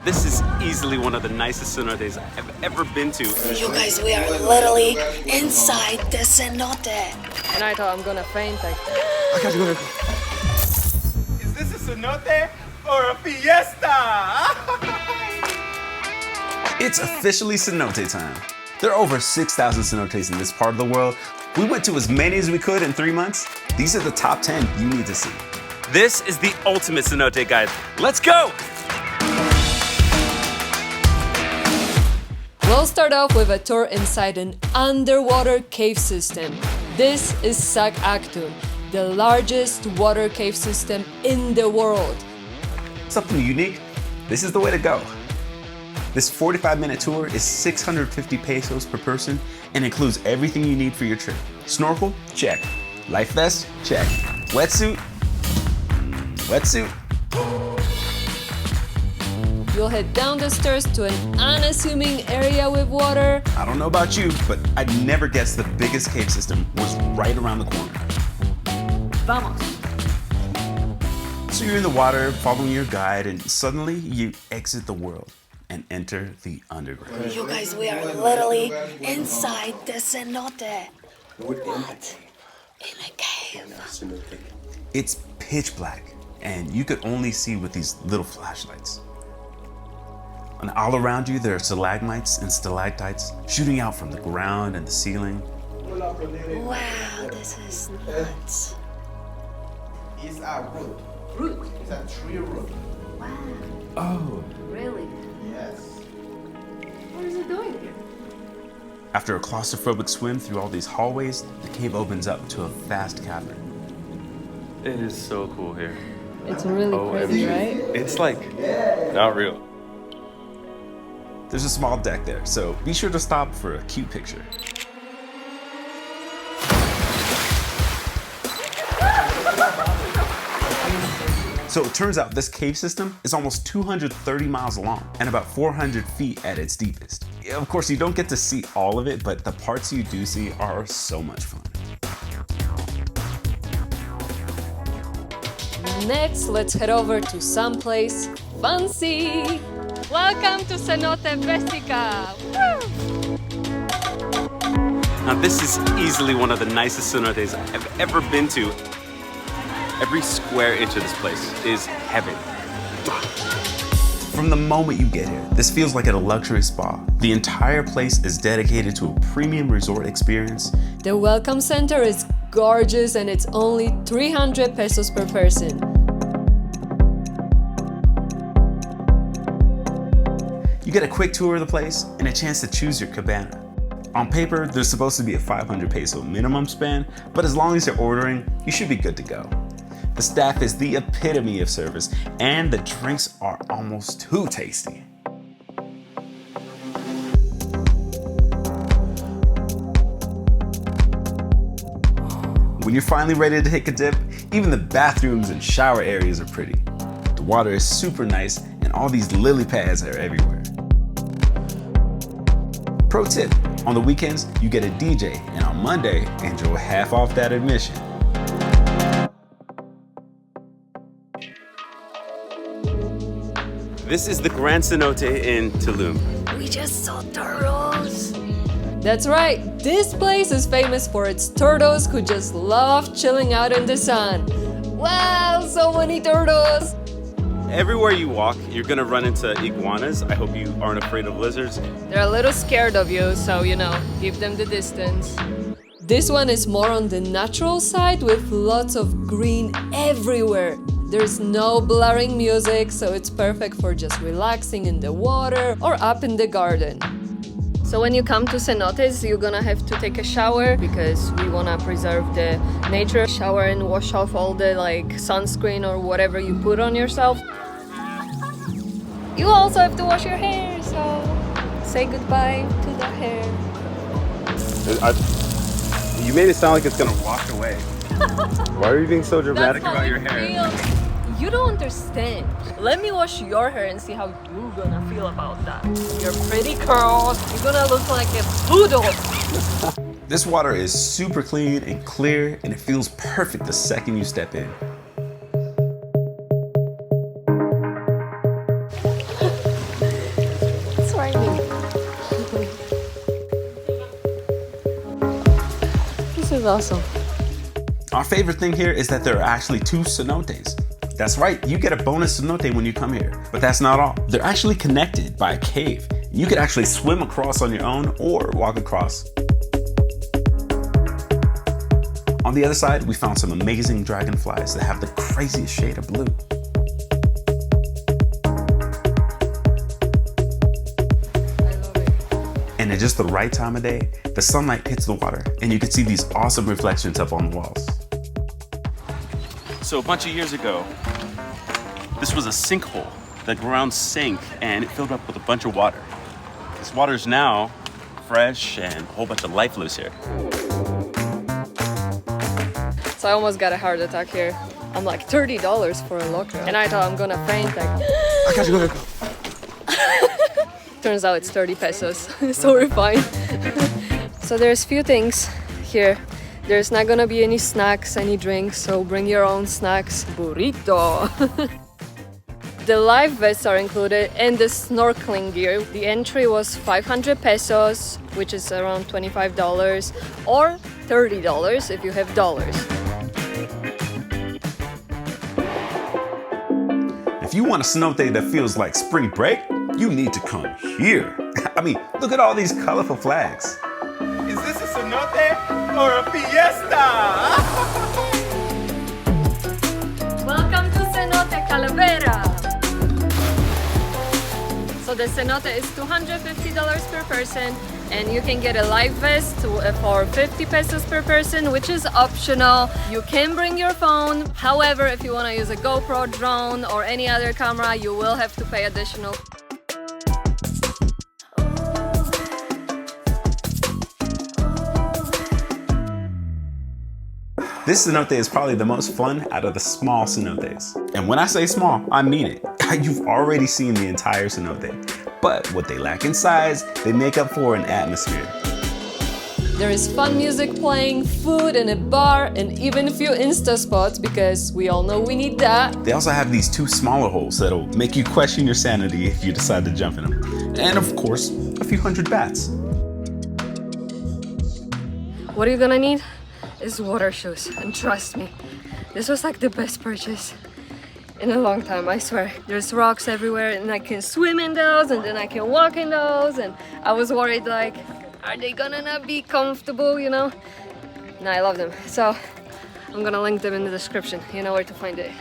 This is easily one of the nicest cenotes I've ever been to. You guys, we are literally inside the cenote. And I thought I'm gonna faint. Like, I got you. Is this a cenote or a fiesta? It's officially cenote time. There are over 6,000 cenotes in this part of the world. We went to as many as we could in 3 months. These are the top 10 you need to see. This is the ultimate cenote guide. Let's go! we'll start off with a tour inside an underwater cave system. This is Sac Actun, the largest water cave system in the world. Something unique? This is the way to go. This 45-minute tour is 650 pesos per person and includes everything you need for your trip. Snorkel? Check. Life vest? Check. Wetsuit? Wetsuit. You'll head down the stairs to an unassuming area with water. I don't know about you, but I'd never guessed the biggest cave system was right around the corner. Vamos. So you're in the water, following your guide, and suddenly you exit the world and enter the underground. You guys, we are literally inside the cenote. What? In a cave. It's pitch black, and you could only see with these little flashlights. And all around you, there are stalagmites and stalactites shooting out from the ground and the ceiling. Wow, this is nuts. It's a root. Root? It's a tree root. Wow. Oh. Really? Yes. What is it doing here? After a claustrophobic swim through all these hallways, the cave opens up to a vast cavern. It is so cool here. It's really pretty, right? It's like not real. There's a small deck there, so be sure to stop for a cute picture. So it turns out this cave system is almost 230 miles long and about 400 feet at its deepest. Of course, you don't get to see all of it, but the parts you do see are so much fun. Next, let's head over to someplace fancy. Welcome to Cenote Vesica. Woo! Now this is easily one of the nicest cenotes I've ever been to. Every square inch of this place is heaven. From the moment you get here, this feels like at a luxury spa. The entire place is dedicated to a premium resort experience. The welcome center is gorgeous and it's only 300 pesos per person. You get a quick tour of the place and a chance to choose your cabana. On paper, there's supposed to be a 500 peso minimum spend, but as long as you're ordering, you should be good to go. The staff is the epitome of service, and the drinks are almost too tasty. When you're finally ready to take a dip, even the bathrooms and shower areas are pretty. The water is super nice, and all these lily pads are everywhere. Pro tip, on the weekends, you get a DJ, and on Monday, enjoy half off that admission. This is the Gran Cenote in Tulum. We just saw turtles. That's right, this place is famous for its turtles who just love chilling out in the sun. Wow, so many turtles! Everywhere you walk, you're gonna run into iguanas. I hope you aren't afraid of lizards. They're a little scared of you, so give them the distance. This one is more on the natural side with lots of green everywhere. There's no blaring music, so it's perfect for just relaxing in the water or up in the garden. So when you come to cenotes, you're gonna have to take a shower because we wanna preserve the nature. Shower and wash off all the sunscreen or whatever you put on yourself. You also have to wash your hair, so say goodbye to the hair. You made it sound like it's gonna wash away. Why are you being so dramatic That's about how your it hair? feels. You don't understand. Let me wash your hair and see how you're gonna feel about that. You're pretty curls. You're gonna look like a poodle. This water is super clean and clear, and it feels perfect the second you step in. awesome. Our favorite thing here is that there are actually 2 cenotes. That's right, you get a bonus cenote when you come here. But that's not all. They're actually connected by a cave. You could actually swim across on your own or walk across. On the other side, we found some amazing dragonflies that have the craziest shade of blue. I love it. And at just the right time of day, the sunlight hits the water and you can see these awesome reflections up on the walls. So a bunch of years ago, this was a sinkhole. The ground sank and it filled up with a bunch of water. This water is now fresh and a whole bunch of life lives here. So I almost got a heart attack here. I'm like $30 for a locker. And I thought I'm gonna faint, like, I gotta go. turns out it's 30 pesos, so we're fine. So there's few things here. There's not gonna be any snacks, any drinks, so bring your own snacks. Burrito! The life vests are included and the snorkeling gear. The entry was 500 pesos, which is around $25, or $30 if you have dollars. If you want a cenote that feels like spring break, you need to come here. I mean, look at all these colorful flags. Is this a cenote or a fiesta? Welcome to Cenote Calavera! So the cenote is $250 per person, and you can get a life vest for 50 pesos per person, which is optional. You can bring your phone. However, if you want to use a GoPro, drone, or any other camera, you will have to pay additional. This cenote is probably the most fun out of the small cenotes. And when I say small, I mean it. You've already seen the entire cenote. But what they lack in size, they make up for in atmosphere. There is fun music playing, food and a bar, and even a few Insta spots because we all know we need that. They also have these 2 smaller holes that'll make you question your sanity if you decide to jump in them. And of course, a few hundred bats. What are you gonna need? Is water shoes, and trust me, this was like the best purchase in a long time, I swear. There's rocks everywhere and I can swim in those and then I can walk in those, and I was worried like, are they gonna not be comfortable, you know? No, I love them. So I'm gonna link them in the description. You know where to find it.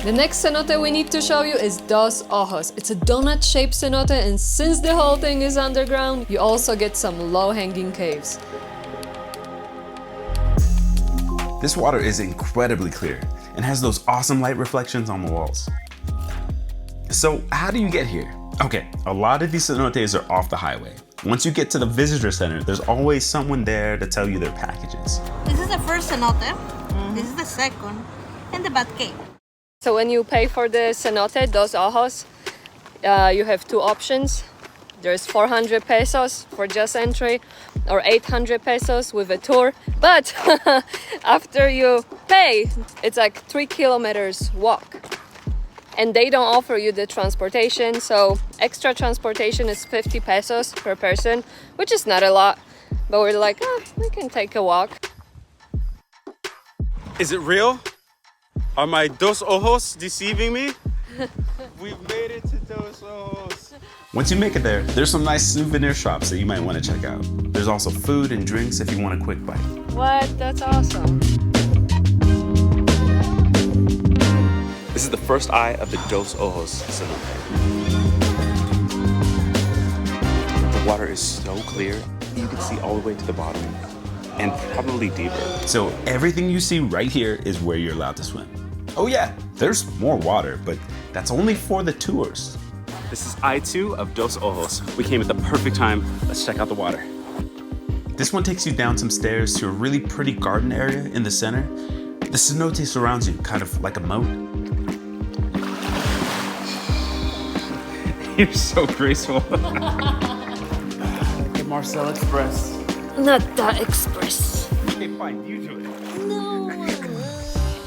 The next cenote we need to show you is Dos Ojos. It's a donut-shaped cenote, and since the whole thing is underground, you also get some low-hanging caves. This water is incredibly clear and has those awesome light reflections on the walls. So how do you get here? Okay, a lot of these cenotes are off the highway. Once you get to the visitor center, there's always someone there to tell you their packages. This is the first cenote, this is the second, and the bat cave. So when you pay for the cenote Dos Ojos, you have 2 options. There's 400 pesos for just entry, or 800 pesos with a tour. But after you pay, it's like 3 kilometers walk. And they don't offer you the transportation, so extra transportation is 50 pesos per person, which is not a lot. But we're like, we can take a walk. Is it real? Are my Dos Ojos deceiving me? We've made it to Dos Ojos. Once you make it there, there's some nice souvenir shops that you might want to check out. There's also food and drinks if you want a quick bite. What? That's awesome. This is the first eye of the Dos Ojos cenote. The water is so clear, you can see all the way to the bottom, and probably deeper. So everything you see right here is where you're allowed to swim. Oh yeah, there's more water, but that's only for the tours. This is I-2 of Dos Ojos. We came at the perfect time. Let's check out the water. This one takes you down some stairs to a really pretty garden area in the center. The cenote surrounds you, kind of like a moat. You're so graceful. Get Marcel Express. Not that express. Okay, fine, you do it.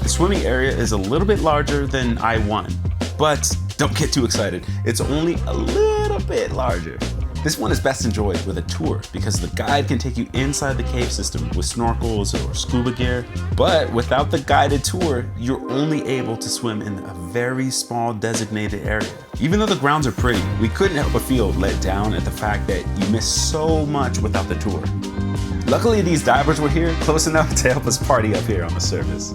The swimming area is a little bit larger than I-1, but Don't get too excited, it's only a little bit larger. This one is best enjoyed with a tour because the guide can take you inside the cave system with snorkels or scuba gear. But without the guided tour, you're only able to swim in a very small designated area. Even though the grounds are pretty, we couldn't help but feel let down at the fact that you missed so much without the tour. Luckily, these divers were here close enough to help us party up here on the surface.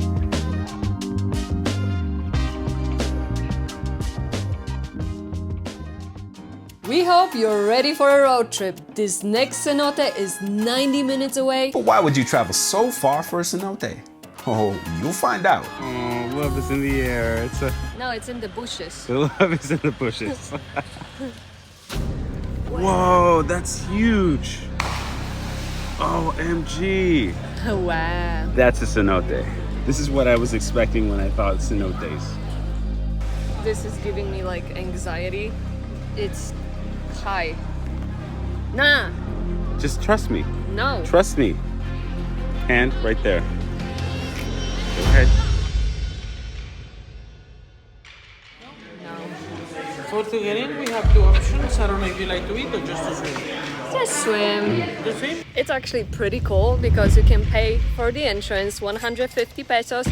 We hope you're ready for a road trip. This next cenote is 90 minutes away. But why would you travel so far for a cenote? Oh, you'll find out. Oh, love is in the air. No, it's in the bushes. The love is in the bushes. Whoa, that's huge. OMG. Wow. That's a cenote. This is what I was expecting when I thought cenotes. This is giving me like anxiety. It's high. Nah. Just trust me. No. Trust me. Hand right there. Go ahead. For to get in, we have two options. I don't know if you like to eat or just to swim. Just swim. To swim? It's actually pretty cool because you can pay for the entrance 150 pesos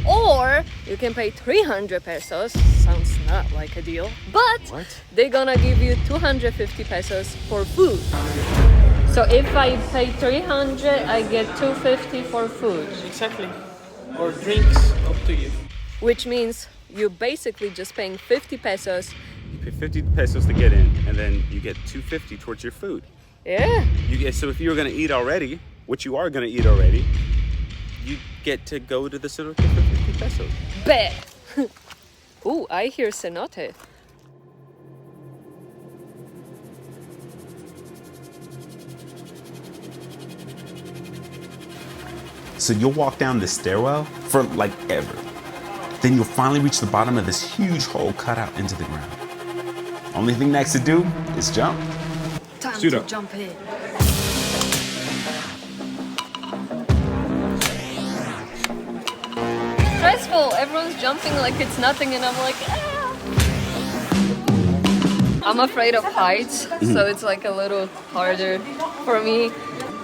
or you can pay 300 pesos. Sounds not like a deal. But they're gonna give you 250 pesos for food. So if I pay 300, I get 250 for food. Exactly. Or drinks, up to you. Which means you're basically just paying 50 pesos. You pay 50 pesos to get in, and then you get 250 towards your food. Yeah. So if you were gonna eat already, which you are gonna eat already, you get to go to the cenote for 50 pesos. Bet. Ooh, I hear cenote. So you'll walk down this stairwell for like ever. Then you'll finally reach the bottom of this huge hole cut out into the ground. Only thing next to do is jump. Time Suit to up. jump in. Stressful. Everyone's jumping like it's nothing, and I'm like, ah. I'm afraid of heights, so it's like a little harder for me.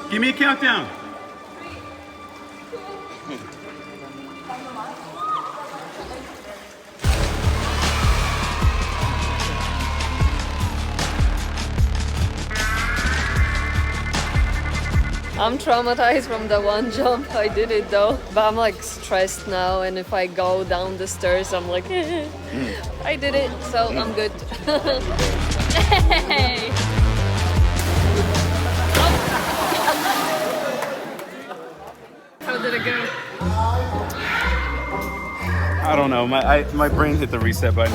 Give me a countdown. I'm traumatized from the one jump. I did it though, but I'm like stressed now, and if I go down the stairs, I'm like, I did it, so I'm good. Hey! How did it go? I don't know. My brain hit the reset button.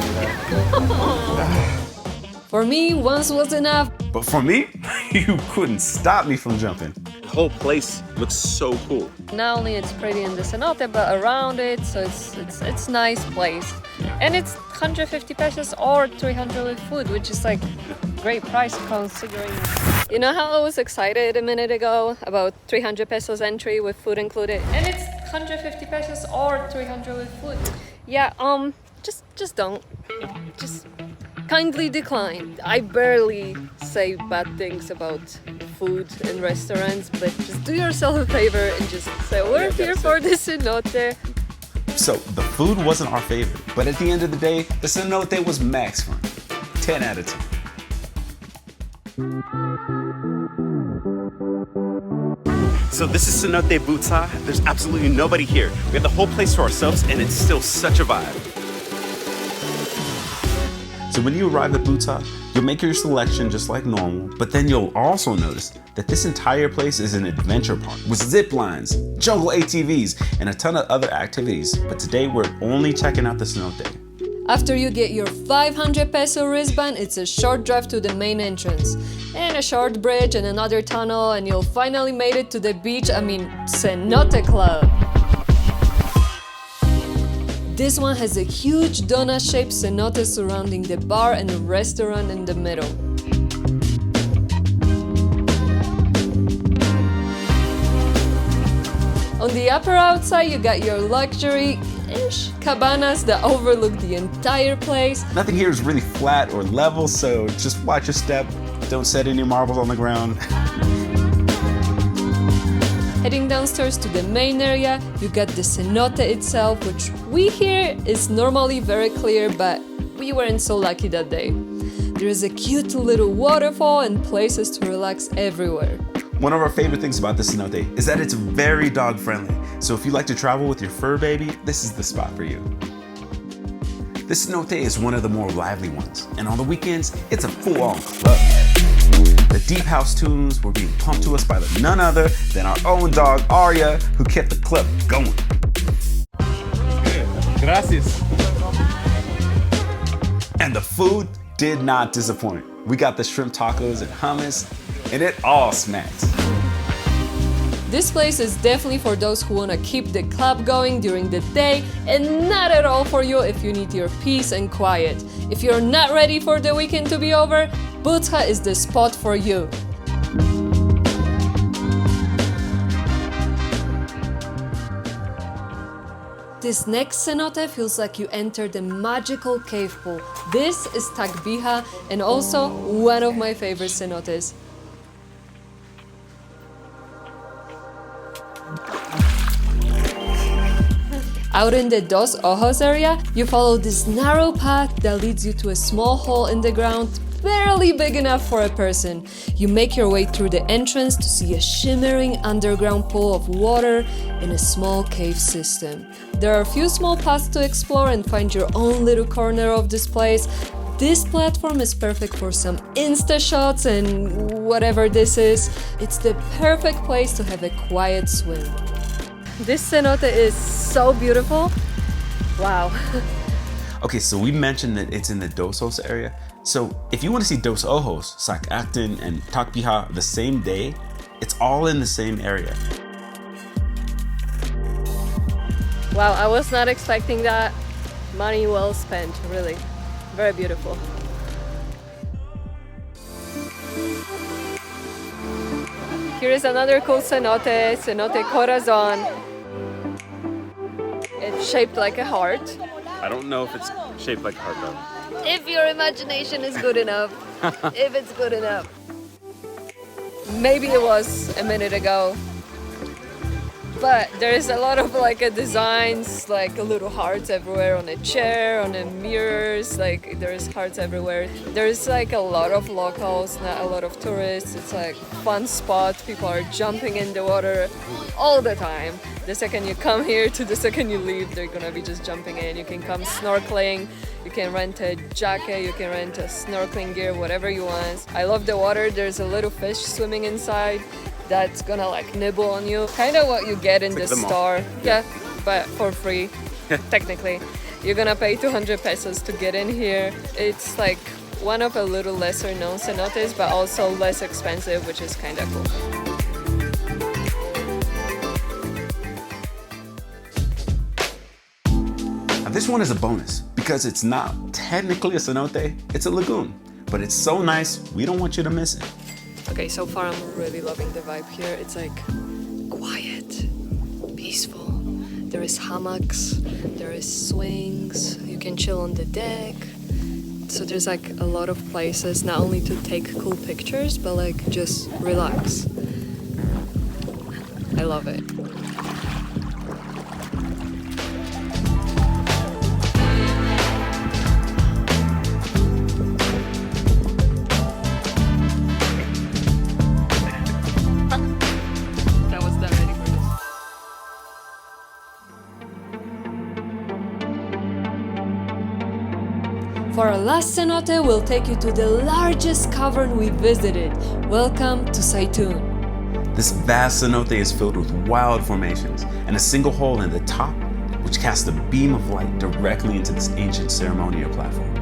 For me, once was enough. But for me, you couldn't stop me from jumping. The whole place looks so cool. Not only it's pretty in the cenote, but around it, so it's nice place. And it's 150 pesos or 300 with food, which is like great price considering. You know how I was excited a minute ago about 300 pesos entry with food included? And it's 150 pesos or 300 with food. Yeah, just don't. Just kindly decline. I barely say bad things about food in restaurants, but just do yourself a favor and just say, we're here for the cenote. So the food wasn't our favorite, but at the end of the day, the cenote was max fun. 10 out of 10. So this is Cenote Buuts Ha. There's absolutely nobody here. We have the whole place to ourselves, and it's still such a vibe. So when you arrive at Buuts Ha, you'll make your selection just like normal, but then you'll also notice that this entire place is an adventure park with zip lines, jungle ATVs, and a ton of other activities. But today we're only checking out the cenote. After you get your 500 peso wristband, it's a short drive to the main entrance. And a short bridge and another tunnel, and you'll finally made it to the beach, Cenote Club. This one has a huge donut-shaped cenote surrounding the bar and a restaurant in the middle. On the the upper outside, you got your luxury-ish cabanas that overlook the entire place. Nothing here is really flat or level, so just watch your step. Don't set any marbles on the ground. Heading downstairs to the main area, you got the cenote itself, which we hear is normally very clear, but we weren't so lucky that day. There is a cute little waterfall and places to relax everywhere. One of our favorite things about the cenote is that it's very dog friendly. So if you like to travel with your fur baby, this is the spot for you. This cenote is one of the more lively ones, and on the weekends, it's a full-on club. The deep house tunes were being pumped to us by none other than our own dog, Arya, who kept the club going. Gracias. And the food did not disappoint. We got the shrimp tacos and hummus, and it all smacks. This place is definitely for those who want to keep the club going during the day, and not at all for you if you need your peace and quiet. If you're not ready for the weekend to be over, Buuts Ha is the spot for you. This next cenote feels like you entered a magical cave pool. This is Taak Bi Ha, and also one of my favorite cenotes. Out in the Dos Ojos area, you follow this narrow path that leads you to a small hole in the ground, barely big enough for a person. You make your way through the entrance to see a shimmering underground pool of water in a small cave system. There are a few small paths to explore and find your own little corner of this place. This platform is perfect for some Insta shots and whatever this is. It's the perfect place to have a quiet swim. This cenote is so beautiful. Wow. Okay, so we mentioned that it's in the Dos Ojos area. So if you want to see Dos Ojos, Sac Actun, and Taak Bi Ha the same day, it's all in the same area. Wow, I was not expecting that. Money well spent, really. Very beautiful. Here is another cool cenote, Cenote Corazon. It's shaped like a heart. I don't know if it's shaped like a heart though. If your imagination is good enough. If it's good enough. Maybe it was a minute ago. But there's a lot of designs, like little hearts everywhere on a chair, on the mirrors, there's hearts everywhere. There's a lot of locals, not a lot of tourists. It's fun spot. People are jumping in the water all the time. The second you come here to the second you leave, they're gonna be just jumping in. You can come snorkeling, you can rent a jacket, you can rent a snorkeling gear, whatever you want. I love the water. There's a little fish swimming inside that's gonna nibble on you. Kind of what you get in the store. Yeah, but for free, technically. You're gonna pay 200 pesos to get in here. It's one of a little lesser known cenotes, but also less expensive, which is kind of cool. Now this one is a bonus because it's not technically a cenote, it's a lagoon. But it's so nice, we don't want you to miss it. Okay, so far I'm really loving the vibe here. It's quiet, peaceful. There is hammocks, there is swings, you can chill on the deck. So there's a lot of places not only to take cool pictures, but just relax. I love it. For our last cenote, we'll take you to the largest cavern we visited. Welcome to Saytun. This vast cenote is filled with wild formations and a single hole in the top, which casts a beam of light directly into this ancient ceremonial platform.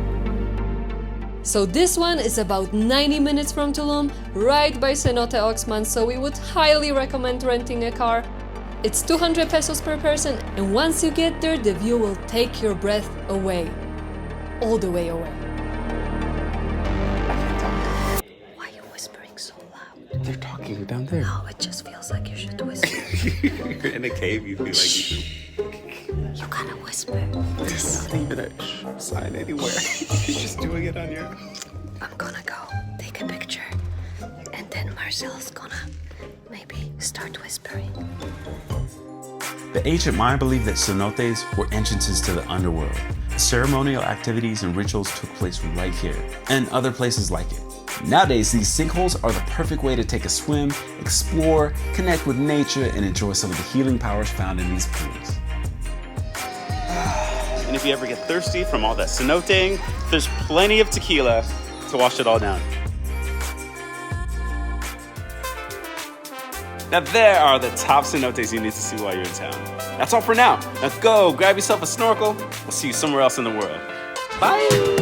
So this one is about 90 minutes from Tulum, right by Cenote Oxman, so we would highly recommend renting a car. It's 200 pesos per person, and once you get there, the view will take your breath away. All the way away. Why are you whispering so loud? They're talking down there. No, it just feels like you should whisper. You're in a cave, you feel like you You gotta whisper. There's not even a sign anywhere. You're just doing it on your own. I'm gonna go take a picture, and then Marcel's gonna maybe start whispering. The ancient Maya believed that cenotes were entrances to the underworld. Ceremonial activities and rituals took place right here, and other places like it. Nowadays, these sinkholes are the perfect way to take a swim, explore, connect with nature, and enjoy some of the healing powers found in these pools. And if you ever get thirsty from all that cenoting, there's plenty of tequila to wash it all down. Now there are the top cenotes you need to see while you're in town. That's all for now. Now go grab yourself a snorkel. We'll see you somewhere else in the world. Bye!